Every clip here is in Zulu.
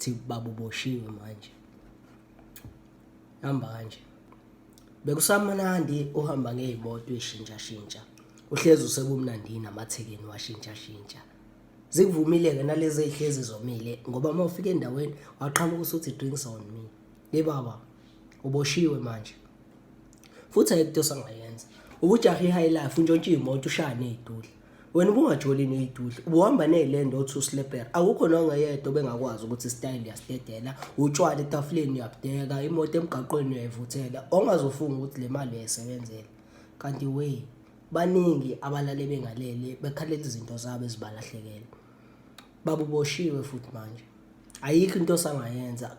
ukuthi babuboshiwe manje. Hamba kanje. Bekusamnandi uhamba ngezimoto ezishintsha. Uhlezi usekumnandini amathekeni washintsha. Zikuvumile ke nalezi ezihlezi zomile ngoba uma ufika endaweni waqhamuka usuthi drinks on me. Baba, uboshiwe manje. Futhi ayikho into sangayenza. Ubujaha i-high life untshontshe imoto ushaya nezidudla. Wena ubungajoli nezidudla. Ubuhamba nezilendo o2 slipper. Akukho nongayedwa bengakwazi ukuthi style yasitedela, utshwala etafuleni yabudeka, imoto emgaqweni uyayivuthela. Ongazofunga ukuthi le mali uyayisebenzela. Kanti baningi abalale bengalele bekhalela izinto zabo ezibalahlekela. Babuboshiwe futhi manje. Ayikho into sangayenza.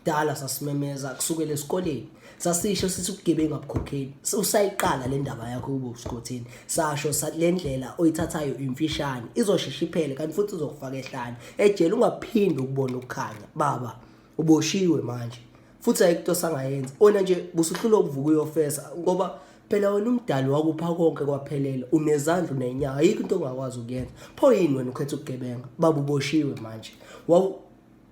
Kudala sasimemeza kusukela esikoleni. Sasisho sithi ukugebenga abukhokheli. Usayiqala le ndaba yakho ubusikhotheni. Sasho le ndlela oyithathayo imfishane izoshesha iphele kanti futhi uzokufaka ehlane. Ejele ungaphindi ukubona ukukhanya. Baba, uboshiwe manje. Futhi ayikho into sangayenza. Ona nje busuhlula ukuvuka uyofesa ngoba phela wena umdali wakupha konke kwaphelela. Unezandla unenyawo. Ayikho into ongakwazi ukuyenza. Pho yini wena ukhetha ukugebenga? Baba uboshiwe manje.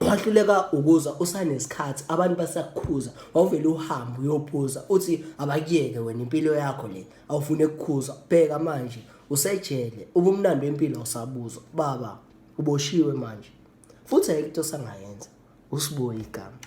Wahluleka ukuza usanesikhathi abantu basakukhuza wawuvela uhambe uyophuza uthi abakuyeke wena impilo yakho le awufune ukukhuza bheka manje usejele ubumnandi bempilo awusabuzwa. Baba uboshiwe manje futhi ayikho into sangayenza. Usibuye igama.